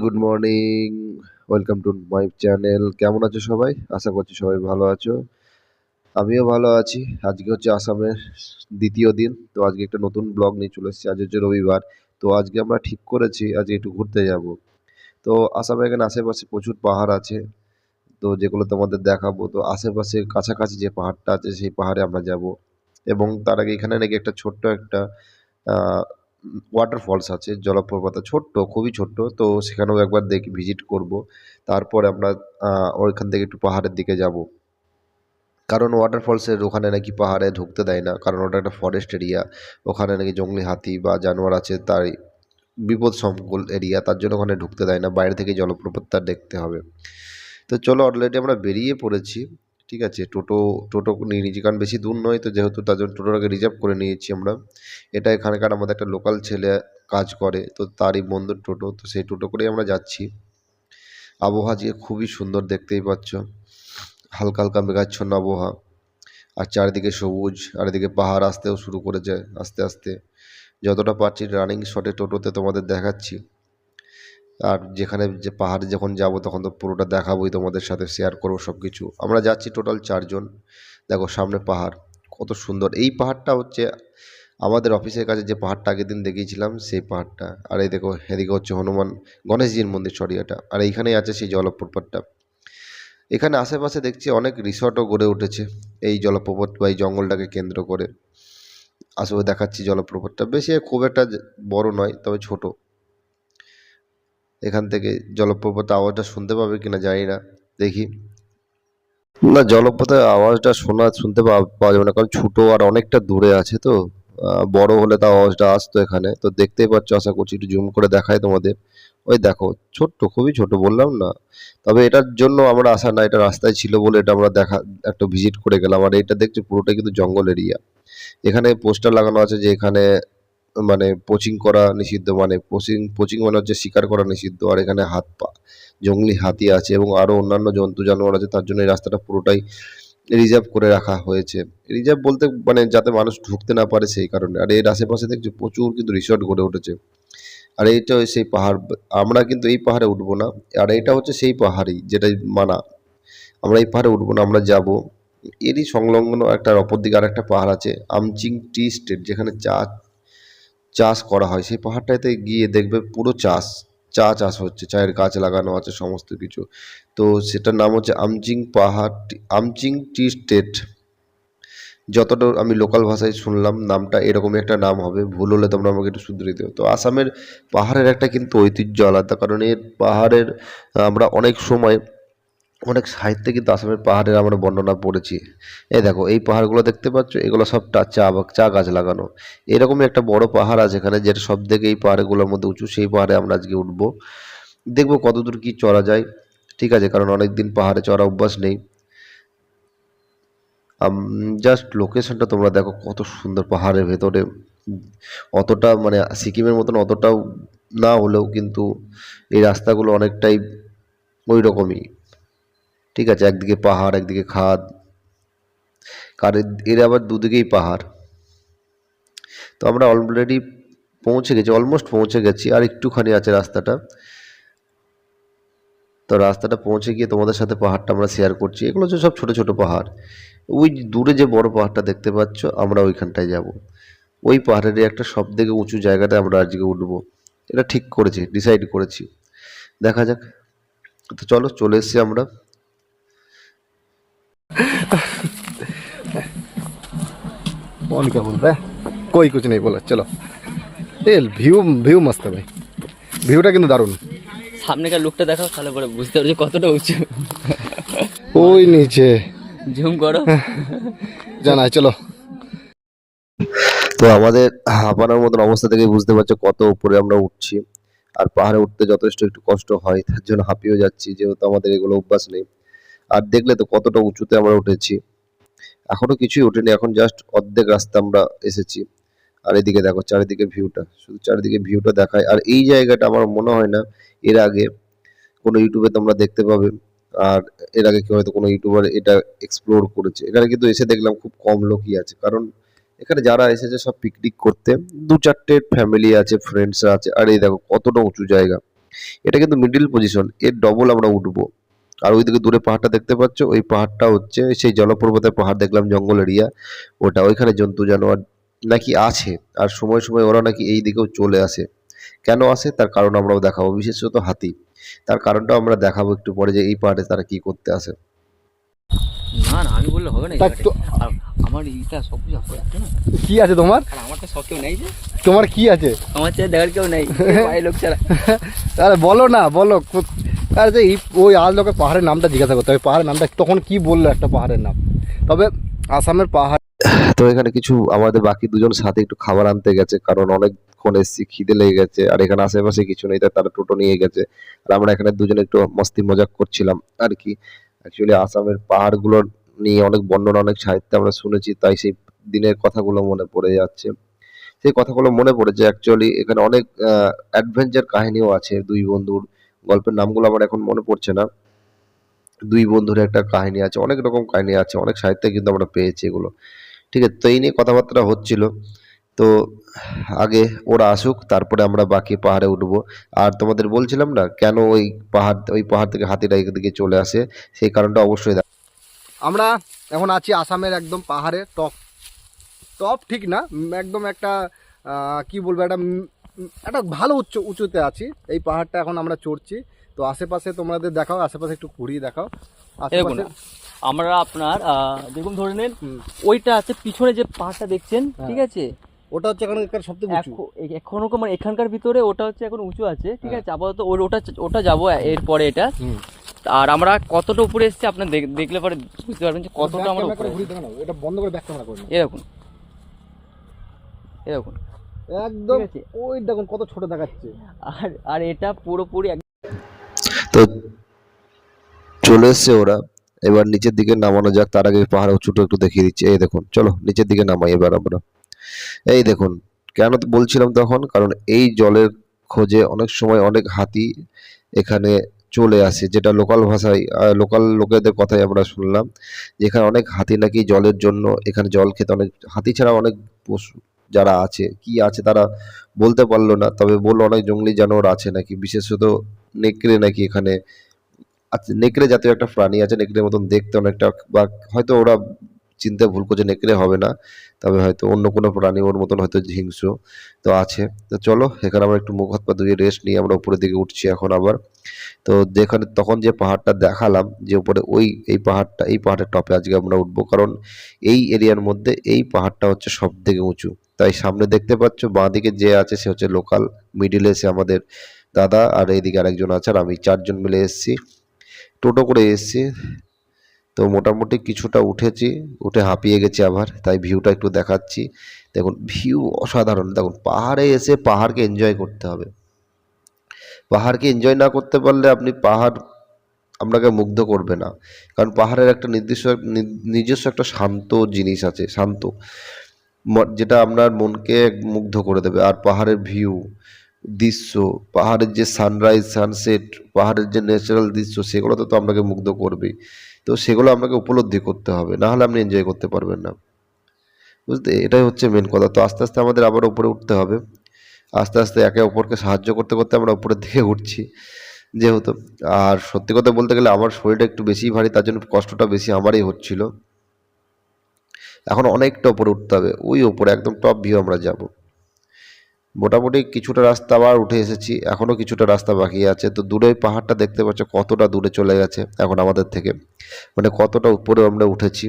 Good morning. Welcome to my channel. কেমন আছো সবাই? আশা করছি সবাই ভালো আছো। আমিও ভালো আছি। আজকে হচ্ছে আসামের দ্বিতীয় দিন। তো আজকে একটা নতুন ব্লগ নিয়ে চলে এসেছি। আজ হচ্ছে রবিবার। তো আজকে আমরা ঠিক করেছি আজকে একটু ঘুরতে যাব। তো আসামে এখানে আশেপাশে প্রচুর পাহাড় আছে। তো যেগুলো তোমাদের দেখাবো। তো আশেপাশে কাছাকাছি যে পাহাড়টা আছে সেই পাহাড়ে আমরা যাব। এবং তার আগে এখানে নাকি একটা ছোট্ট একটা আহ ওয়াটার ফলস আছে, জলপ্রপাত ছোট্ট, খুবই ছোট্ট। তো সেখানেও একবার দেখি ভিজিট করব। তারপরে আমরা ওইখান থেকে একটু পাহাড়ের দিকে যাব। কারণ ওয়াটার ফলসের ওখানে নাকি পাহাড়ে ঢুকতে দেয় না, কারণ ওটা একটা ফরেস্ট এরিয়া। ওখানে নাকি জংলি হাতি বা জানোয়ার আছে, তাই বিপদ সংকুল এরিয়া, তার জন্য ওখানে ঢুকতে দেয় না, বাইরে থেকে জলপ্রপাতটা দেখতে হবে। তো চলো, অলরেডি আমরা বেরিয়ে পড়েছি। ঠিক আছে, টোটো টোটো নিয়ে নিয়েছি, কারণ বেশি দূর নয় তো, যেহেতু তার জন্য টোটোটাকে রিজার্ভ করে নিয়েছি আমরা। এটা এখানকার আমাদের একটা লোকাল ছেলে কাজ করে, তো তারই বন্ধুর টোটো, তো সেই টোটো করেই আমরা যাচ্ছি। আবহাওয়া যে খুবই সুন্দর, দেখতেই পাচ্ছ, হালকা হালকা মেঘাচ্ছন্ন আবহাওয়া। আর চারিদিকে সবুজ, আর এদিকে পাহাড় আসতেও শুরু করেছে আস্তে আস্তে। যতটা পারছি রানিং শটে টোটোতে তোমাদের দেখাচ্ছি। আর যেখানে যে পাহাড়ে যখন যাব তখন তো পুরোটা দেখাবোই, তোমাদের সাথে শেয়ার করবো সব কিছু। আমরা যাচ্ছি টোটাল 4 জন। দেখো সামনে পাহাড়, কত সুন্দর। এই পাহাড়টা হচ্ছে আমাদের অফিসের কাছে যে পাহাড়টা আগের দিন দেখিয়েছিলাম সেই পাহাড়টা। আর এই দেখো এদিকে হচ্ছে হনুমান, গণেশজির মন্দির, সরি এটা। আর এইখানেই আছে সেই জলপ্রপাতটা। এখানে আশেপাশে দেখছি অনেক রিসর্টও গড়ে উঠেছে এই জলপ্রপাত বা এই জঙ্গলটাকে কেন্দ্র করে। আসলে দেখাচ্ছি জলপ্রপাতটা, বেশি খুব একটা বড় নয়, তবে ছোট। এখান থেকে জলপ্রপাতের আওয়াজটা শুনতে পাবে কিনা জানি না, দেখি। না, জলপ্রপাতের আওয়াজটা শুনতে পাওয়া যাবে না, কারণ ছোট আর অনেকটা দূরে আছে তো। বড় হলে তার আওয়াজটা আসতো এখানে। তো দেখতেই পাচ্ছ, আশা করছি একটু জুম করে দেখায় তোমাদের। ওই দেখো, ছোট্ট, খুবই ছোট, বললাম না। তবে এটার জন্য আমরা আসা না, এটা রাস্তায় ছিল বলে এটা আমরা একটা ভিজিট করে গেলাম। আর এটা দেখছি পুরোটা কিন্তু জঙ্গল এরিয়া। এখানে পোস্টার লাগানো আছে যে এখানে মানে পোচিং করা নিষিদ্ধ, মানে পোচিং পোচিং মানে হচ্ছে শিকার করা নিষিদ্ধ। আর এখানে জংলি হাতি আছে এবং আরো অন্যান্য জন্তু জানোয়ার আছে, তার জন্য এই রাস্তাটা পুরোটাই রিজার্ভ করে রাখা হয়েছে। রিজার্ভ বলতে মানে যাতে মানুষ ঢুকতে না পারে সেই কারণে। আর এর আশেপাশে দেখছি প্রচুর কিন্তু রিসর্ট গড়ে উঠেছে। আর এইটা সেই পাহাড়। আমরা কিন্তু এই পাহাড়ে উঠবো না। আর এটা হচ্ছে সেই পাহাড়ই যেটা মানা। আমরা এই পাহাড়ে উঠবো না, আমরা যাব এরই সংলগ্ন একটা অপর দিকে আর একটা পাহাড় আছে, আমচিং টি স্টেট, যেখানে চা চাষ করা হয়। সেই পাহাড়টাতে গিয়ে দেখবে পুরো চা চাষ হচ্ছে, চায়ের গাছ লাগানো আছে সমস্ত কিছু। তো সেটার নাম হচ্ছে আমচিং পাহাড়, আমচিং টি স্টেট। যতটা আমি লোকাল ভাষায় শুনলাম নামটা এরকমই একটা নাম হবে, ভুল হলে তোমরা আমাকে একটু শুধরে দিও। তো আসামের পাহাড়ের একটা কিন্তু ঐতিহ্য আলাদা, কারণ এর পাহাড়ের আমরা অনেক সময় অনেক সাহিত্যে কিন্তু আসামের পাহাড়ের আমরা বর্ণনা পড়েছি। এই দেখো এই পাহাড়গুলো দেখতে পাচ্ছ, এগুলো সব চা গাছ লাগানো। এরকমই একটা বড় পাহাড় আছে এখানে, যেটা সব থেকে এই পাহাড়গুলোর মধ্যে উঁচু। সেই পাহাড়ে আমরা আজকে উঠবো, দেখবো কতদূর কি চড়া যায়। ঠিক আছে, কারণ অনেকদিন পাহাড়ে চড়া অভ্যাস নেই। জাস্ট লোকেশনটা তোমরা দেখো, কত সুন্দর পাহাড়ের ভেতরে। অতটা মানে সিকিমের মতন অতটাও না হলেও কিন্তু এই রাস্তাগুলো অনেকটাই ওই রকমই। ঠিক আছে, একদিকে পাহাড় একদিকে খাদ। এর আবার দুদিকেই পাহাড়। তো আমরা অলরেডি পৌঁছে গেছি, অলমোস্ট পৌঁছে গেছি, আর একটুখানি আছে রাস্তাটা। তো রাস্তাটা পৌঁছে গিয়ে তোমাদের সাথে পাহাড়টা আমরা শেয়ার করছি। এগুলো হচ্ছে সব ছোট ছোট পাহাড়। ওই দূরে যে বড় পাহাড়টা দেখতে পাচ্ছ, আমরা ওইখানটায় যাব। ওই পাহাড়ের একটা সব থেকে উঁচু জায়গাটা আমরা আজকে উঠবো, এটা ঠিক করেছি, ডিসাইড করেছি। দেখা যাক। তো চলো, চলে এসেছি আমরা। कौन क्या बोल रहा है? कोई कुछ नहीं बोला, चलो। ये ভিউ ভিউ মস্ত ভাই, ভিউটা কিন্তু দারুণ। সামনেকার লুকটা দেখাও, তাহলে পরে বুঝতে পারছি কতটা উঁচু। ওই নিচে জুম করো। জানাই, চলো। তো আমাদের হাঁপানোর মতন অবস্থা থেকে বুঝতে পারছো কত উপরে আমরা উঠছি। আর পাহাড়ে উঠতে যথেষ্ট একটু কষ্ট হয়, তার জন্য হাঁপিয়েও যাচ্ছি, যেহেতু আমাদের এগুলো অভ্যাস নেই। আর দেখলে তো কতটা উঁচুতে আমরা উঠেছি। এখনো কিছুই ওঠেনি, এখন জাস্ট অর্ধেক রাস্তা আমরা এসেছি। আর এদিকে দেখো চারিদিকে ভিউটা, শুধু চারিদিকে ভিউটা দেখায়। আর এই জায়গাটা আমার মনে হয় না এর আগে কোনো ইউটিউবে তোমরা দেখতে পাবে। আর এর আগে কেউ হয়তো কোনো ইউটিউবার এটা এক্সপ্লোর করেছে। এখানে কিন্তু এসে দেখলাম খুব কম লোকই আছে, কারণ এখানে যারা এসেছে সব পিকনিক করতে। দু চারটে ফ্যামিলি আছে, ফ্রেন্ডসরা আছে। আর এই দেখো কতটা উঁচু জায়গা। এটা কিন্তু মিডিল পজিশন, এর ডবল আমরা উঠবো। আর ওইদিকে দূরে পাহাড়টা দেখতে পাচ্ছ, ওই পাহাড়টা হচ্ছে সেই জলপ্রপাতের পাহাড়, দেখলাম জঙ্গল এরিয়া ওটা, ওইখানে জন্তু জানোয়ার নাকি আছে। আর সময় সময় ওরা নাকি এই দিকেও চলে আসে। কেন আসে তার কারণ আমরাও দেখাবো, বিশেষত হাতি। তার কারণটাও আমরা দেখাবো একটু পরে, যে এই পাহাড়ে তারা কি করতে আসে। না না, আমি বললে হবে না। তা তো- আমার এইটা সব কিছু আছে না। কি আছে তোমার? আর আমার তো সব কেউ নেই যে, তোমার কি আছে? আমার চেয়ে দেখার কেউ নেই, বাইরের লোক ছাড়া। আরে বলো না, বলো। আরে যে ওই আজ লোকে পাহাড়ের নামটা জিজ্ঞাসা করতে হবে, পাহাড়ের নামটা তখন কি বললো একটা পাহাড়ের নাম। তবে আসামের পাহাড়। তো এখানে কিছু আমাদের বাকি দুজন সাথে একটু খাবার আনতে গেছে, কারণ অনেকক্ষণ এসেছি, খিদে লেগে গেছে। আর এখানে আশেপাশে কিছু নেই, তাই তারা টোটো নিয়ে গেছে। আর আমরা এখানে দুজনে একটু মস্তি মজাক করছিলাম আর কি। অ্যাকচুয়ালি আসামের পাহাড়গুলো নিয়ে অনেক বর্ণনা, অনেক সাহিত্যে আমরা শুনেছি, তাই সেই দিনের কথাগুলো মনে পড়ে যাচ্ছে। সেই কথাগুলো মনে পড়েছে। অ্যাকচুয়ালি এখানে অনেক অ্যাডভেঞ্চার কাহিনীও আছে। দুই বন্ধুর গল্পের নামগুলো আমার এখন মনে পড়ছে না। দুই বন্ধুর একটা কাহিনী আছে, অনেক রকম কাহিনী আছে, অনেক সাহিত্যে কিন্তু আমরা পেয়েছি এগুলো। ঠিক আছে, তো এই নিয়ে কথাবার্তা হচ্ছিল। তো আগে ওরা আসুক, তারপরে আমরা বাকি পাহাড়ে উঠবো। আর তোমাদের বলছিলাম না কেন ওই পাহাড় থেকে হাতিটা এদিকে চলে আসে, সেই কারণটা অবশ্যই আমরা এখন আছি আসামের একদম পাহাড়ে টপ। টপ ঠিক না, একদম একটা কি বলবো, একটা ভালো উঁচুতে আছি। এই পাহাড়টা এখন আমরা চড়ছি। তো আশেপাশে তোমাদের দেখাও, আশেপাশে একটু ঘুরিয়ে দেখাও এরকম আশেপাশে। আমরা আপনার দেখুন ধরে নেন, হুম। ওইটা আছে পিছনে যে পাহাড়টা দেখছেন, হ্যাঁ। ঠিক আছে। ওটা হচ্ছে এখানকার সবথেকে উঁচু। এখনো মানে এখানকার ভিতরে ওটা হচ্ছে এখন উঁচু আছে, ঠিক হ্যাঁ। আছে। আপাতত ওটা ওটা যাবো এরপরে এটা। হুম। আর আমরা কতটা উপরে এসেছি আপনার দেখলে পরে বুঝতে পারবেন যে কতটা আমরা ব্যাক উপরে। ক্যামেরা ঘুরিয়ে দেখো না, এটা বন্ধ করে ব্যাক ক্যামেরা করে নাও। এরকম এরকম একদম ঠিক আছে। ওই দেখুন কত ছোট দেখাচ্ছে। আর আর এটা পুরোপুরি তো চলে এসছে ওরা। এবার নিচের দিকে নামানো যাক, তার আগে পাহাড় উঁচুটা একটু দেখিয়ে দিচ্ছি। এই দেখুন, চলো নিচের দিকে নামাই এবার আমরা। এই দেখুন, কেন তো বলছিলাম তখন, কারণ এই জলের খোঁজে অনেক সময় অনেক হাতি এখানে চলে আসে, যেটা লোকাল ভাষায় লোকাল লোকেদের কথাই আমরা শুনলাম, যেখানে অনেক হাতি নাকি জলের জন্য এখানে জল খেতে, অনেক হাতি ছাড়া অনেক পশু যারা আছে, কি আছে তারা বলতে পারলো না, তবে বললো অনেক জঙ্গলি জানোয়ার আছে নাকি, বিশেষত নেকড়ে নাকি এখানে আছে। নেকড়ে জাতীয় একটা প্রাণী আছে, নেকড়ের মতন দেখতে অনেকটা, বা হয়তো ওরা চিনতে ভুল করছে, নেকড়ে হবে না, তবে হয়তো অন্য কোনো প্রাণী ওর মতন হয়তো হিংস্র তো আছে। তো চলো এখানে আমরা একটু মুখ হাত পা ধুয়ে রেস্ট নিয়ে আমরা উপরের দিকে উঠছি এখন আবার। তো যেখানে তখন যে পাহাড়টা দেখালাম, যে উপরে এই পাহাড়ের টপে আজকে আমরা উঠবো, কারণ এই এরিয়ার মধ্যে এই পাহাড়টা হচ্ছে সব থেকে উঁচু। তাই সামনে দেখতে পাচ্ছ বাঁ দিকে যে আছে সে হচ্ছে লোকাল, মিডিলে সে আমাদের দাদা, আর এইদিকে আরেকজন আছে, আর আমি, চারজন মিলে এসেছি, টোটো করে এসেছি। তো মোটামুটি কিছুটা উঠেছি, উঠে হাঁপিয়ে গেছি আবার, তাই ভিউটা একটু দেখাচ্ছি। দেখুন ভিউ অসাধারণ। দেখুন পাহাড়ে এসে পাহাড়কে এনজয় করতে হবে। পাহাড়কে এনজয় না করতে পারলে আপনি পাহাড় আপনাকে মুগ্ধ করবে না। কারণ পাহাড়ের একটা নিজস্ব একটা শান্ত জিনিস আছে, শান্ত, যেটা আপনার মনকে মুগ্ধ করে দেবে। আর পাহাড়ের ভিউ, দৃশ্য, পাহাড়ের যে সানরাইজ সানসেট, পাহাড়ের যে ন্যাচারাল দৃশ্য, সেগুলো তো আপনাকে মুগ্ধ করবেই। তো সেগুলো আপনাকে উপলব্ধি করতে হবে, না হলে আপনি এনজয় করতে পারবেন না, বুঝতে, এটাই হচ্ছে মেন কথা। তো আস্তে আস্তে আমাদের আবার উপরে উঠতে হবে। আস্তে আস্তে একে অপরকে সাহায্য করতে করতে আমরা উপরের দিকে উঠছি যেহেতু। আর সত্যি কথা বলতে গেলে আমার শরীরটা একটু বেশি ভারী, তার জন্য কষ্টটা বেশি আমারই হচ্ছিল। এখন অনেকটা উপরে উঠতে হবে, ওই উপরে একদম টপ ভিউ আমরা যাব। মোটামুটি কিছুটা রাস্তা আবার উঠে এসেছি, এখনো কিছুটা রাস্তা বাকি আছে। তো দূরে পাহাড়টা দেখতে পাচ্ছ কতটা দূরে চলে গেছে এখন আমাদের থেকে, মানে কতটা উপরে আমরা উঠেছি।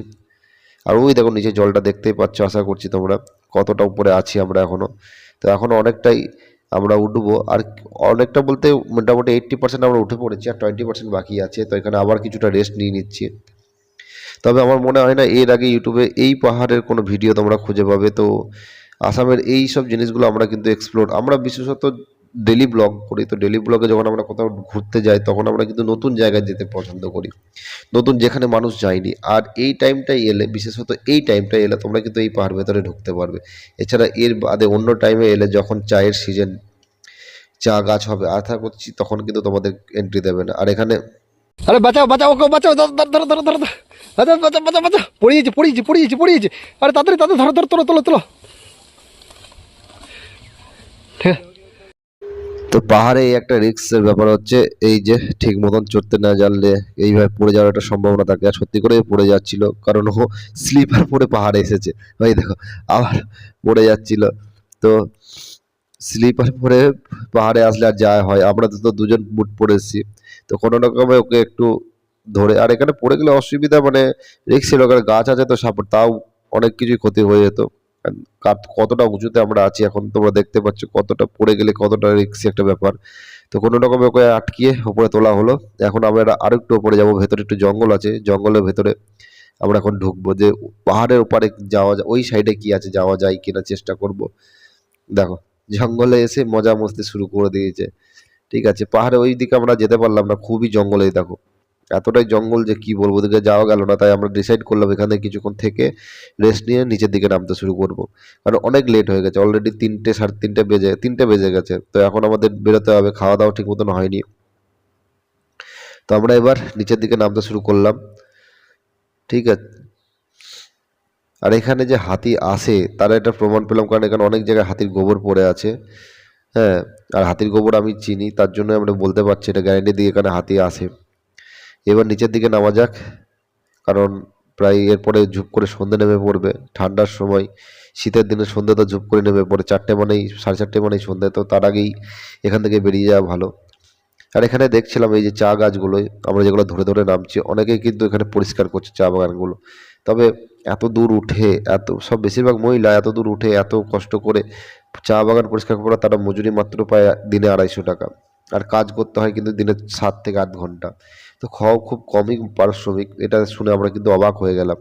আর ওই দেখো নিচে জলটা দেখতেই পাচ্ছ, আশা করছি তোমরা, কতটা উপরে আছি আমরা এখনো। তো এখনো অনেকটাই আমরা উঠবো। আর অনেকটা বলতে মোটামুটি 80% আমরা উঠে পড়েছি, আর 20% বাকি আছে। তো এখানে আবার কিছুটা রেস্ট নিয়ে নিচ্ছি। তবে আমার মনে হয় না এর আগে ইউটিউবে এই পাহাড়ের কোনো ভিডিও তোমরা খুঁজে পাবে। তো আসামের এই সব জিনিসগুলো আমরা কিন্তু এক্সপ্লোর, আমরা বিশেষত ডেলি ব্লগ করি, তো ডেলি ব্লগে যখন আমরা কোথাও ঘুরতে যাই তখন আমরা কিন্তু নতুন জায়গায় যেতে পছন্দ করি, নতুন যেখানে মানুষ যায়নি। আর এই টাইমটাই এলে, বিশেষত এই টাইমটাই এলে তোমরা কিন্তু এই পাহাড় ভেতরে ঢুকতে পারবে। এছাড়া এর বাদে অন্য টাইমে এলে, যখন চায়ের সিজন, চা গাছ হবে, আশা করছি তখন কিন্তু তোমাদের এন্ট্রি দেবে না। আর এখানে আরে বাঁচাও বাঁচাও, ওকে বাঁচাও, ধরো ধরো ধরো ধরো, বাঁচাও বাঁচাও বাঁচাও বাঁচাও, পড়িয়েছে পড়িয়েছে পড়িয়েছে পড়িয়েছে। আরে তাড়াতাড়ি তাড়াতাড়ি ধরো ধরো, তোলো তোলো তোলো। তো পাহাড়ে এই একটা রিস্কের ব্যাপার হচ্ছে, এই যে ঠিক মতন চড়তে না জানলে এইভাবে পড়ে যাওয়ার একটা সম্ভাবনা থাকে। আর সত্যি করে পড়ে যাচ্ছিল, কারণ ও স্লিপার পরে পাহাড়ে এসেছে। ভাই দেখো, আবার পড়ে যাচ্ছিল। তো স্লিপার পরে পাহাড়ে আসলে আর যাওয়া হয়, আমরা তো দুজন বুট পরে এসেছি। তো কোনো রকমে ওকে একটু ধরে, আর এখানে পড়ে গেলে অসুবিধা মানে রিস্ক ছিল, কারণ গাছ আছে তো সাপোর্ট, তাও অনেক কিছুই ক্ষতি হয়ে যেত। কারণ কতটা উঁচুতে আমরা আছি এখন তোমরা দেখতে পাচ্ছ, কতটা পড়ে গেলে কতটা রিস্কি একটা ব্যাপার। তো কোনো রকমে ওকে আটকিয়ে উপরে তোলা হলো। এখন আমরা আরেকটু উপরে যাব, ভেতরে একটু জঙ্গল আছে, জঙ্গলের ভেতরে আমরা এখন ঢুকবো, যে পাহাড়ের ওপারে যাওয়া যায়, ওই সাইডে কি আছে, যাওয়া যায় কিনা চেষ্টা করব। দেখো, জঙ্গলে এসে মজা মস্তি শুরু করে দিয়েছে। ঠিক আছে, পাহাড়ে ওই দিকে আমরা যেতে পারলাম না, খুবই জঙ্গলে, দেখো এতটাই জঙ্গল যে কি বলবো, ওদিকে যাওয়া গেল না। তাই আমরা ডিসাইড করলাম এখানে কিছুক্ষণ থেকে রেস্ট নিয়ে নিচের দিকে নামতে শুরু করব। কারণ অনেক লেট হয়ে গেছে, অলরেডি 3টে, সাড়ে 3টে বেজে গেছে। তো এখন আমাদের বেরোতে হবে, খাওয়া দাওয়া ঠিক মতন হয়নি। তো আমরা এবার নিচের দিকে নামতে শুরু করলাম। ঠিক আছে, আর এখানে যে হাতি আসে তার একটা প্রমাণ পেলাম, কারণ এখানে অনেক জায়গায় হাতির গোবর পড়ে আছে। হ্যাঁ, আর হাতির গোবর আমি চিনি, তার জন্য আমরা বলতে পারছি এটা গ্যারান্টি দিয়ে এখানে হাতি আসে। এবার নিচের দিকে নামা যাক, কারণ প্রায় এরপরে ঝুপ করে সন্ধে নেমে পড়বে। ঠান্ডার সময়, শীতের দিনে সন্ধে তো ঝুপ করে নেমে পড়ে, 4টে মানেই, 4:30 মানেই সন্ধে। তো তার আগেই এখান থেকে বেরিয়ে যাওয়া ভালো। আর এখানে দেখছিলাম এই যে চা গাছগুলোই আমরা যেগুলো ধরে ধরে নামছি, অনেকেই কিন্তু এখানে পরিষ্কার করছে চা বাগানগুলো। তবে এত দূর উঠে, এত সব বেশিরভাগ মহিলা এত দূর উঠে এত কষ্ট করে চা বাগান পরিষ্কার করা, তারা মজুরি মাত্র পায় দিনে 250 টাকা। আর কাজ করতে হয় কিন্তু দিনে 7 থেকে 8 ঘন্টা। তো খুব কমই পারিশ্রমিক, এটা শুনে আমরা কিন্তু অবাক হয়ে গেলাম।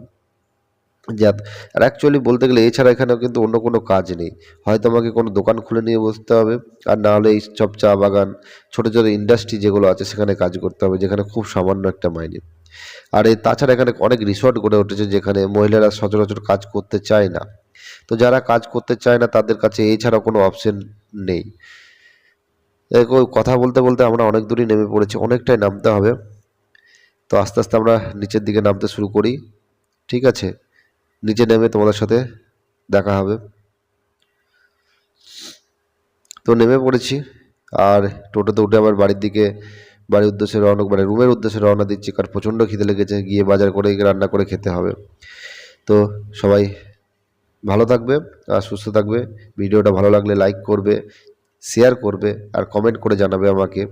যে আর অ্যাকচুয়ালি বলতে গেলে এছাড়া এখানেও কিন্তু অন্য কোনো কাজ নেই। হয়তো আমাকে কোনো দোকান খুলে নিয়ে বসতে হবে, আর না হলে এই সব চা বাগান, ছোটো ছোটো ইন্ডাস্ট্রি যেগুলো আছে সেখানে কাজ করতে হবে, যেখানে খুব সামান্য একটা মাইনে। আর তাছাড়া এখানে অনেক রিসর্ট গড়ে উঠেছে, যেখানে মহিলারা সচরাচর কাজ করতে চায় না। তো যারা কাজ করতে চায় না তাদের কাছে এছাড়া কোনো অপশন নেই। কথা বলতে বলতে আমরা অনেক দূরই নেমে পড়েছি, অনেকটাই নামতে হবে। তো আস্তে আস্তে আমরা নিচের দিকে নামতে শুরু করি। ঠিক আছে, নিচে নেমে তোমাদের সাথে দেখা হবে। তো নেমে পড়েছি, আর টোটোতে উঠে আবার বাড়ির উদ্দেশ্যে রওনা, মানে রুমের উদ্দেশ্যে রওনা দিচ্ছি, কারণ প্রচণ্ড খিদে লেগেছে, গিয়ে বাজার করে রান্না করে খেতে হবে। তো সবাই ভালো থাকবে আর সুস্থ থাকবে। ভিডিওটা ভালো লাগলে লাইক করবে, শেয়ার করবে, আর কমেন্ট করে জানাবে আমাকে।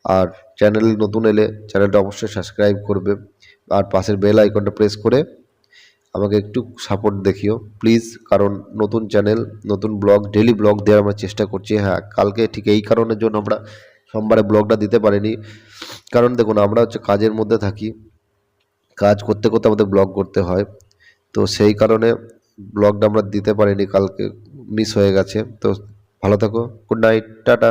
আর চ্যানেল নতুন এলে চ্যানেলটা অবশ্যই সাবস্ক্রাইব করবে, আর পাশের বেল আইকনটা প্রেস করে আমাকে একটু সাপোর্ট দেখিও প্লিজ। কারণ নতুন চ্যানেল, নতুন ব্লগ, ডেলি ব্লগ দেওয়ার আমরা চেষ্টা করছি। হ্যাঁ, কালকে ঠিক এই কারণের জন্য আমরা সোমবারে ব্লগটা দিতে পারিনি, কারণ দেখুন আমরা হচ্ছে কাজের মধ্যে থাকি, কাজ করতে করতে আমাদের ব্লগ করতে হয়। তো সেই কারণে ব্লগটা আমরা দিতে পারিনি, কালকে মিস হয়ে গেছে। তো ভালো থাকো, গুড নাইট, টাটা।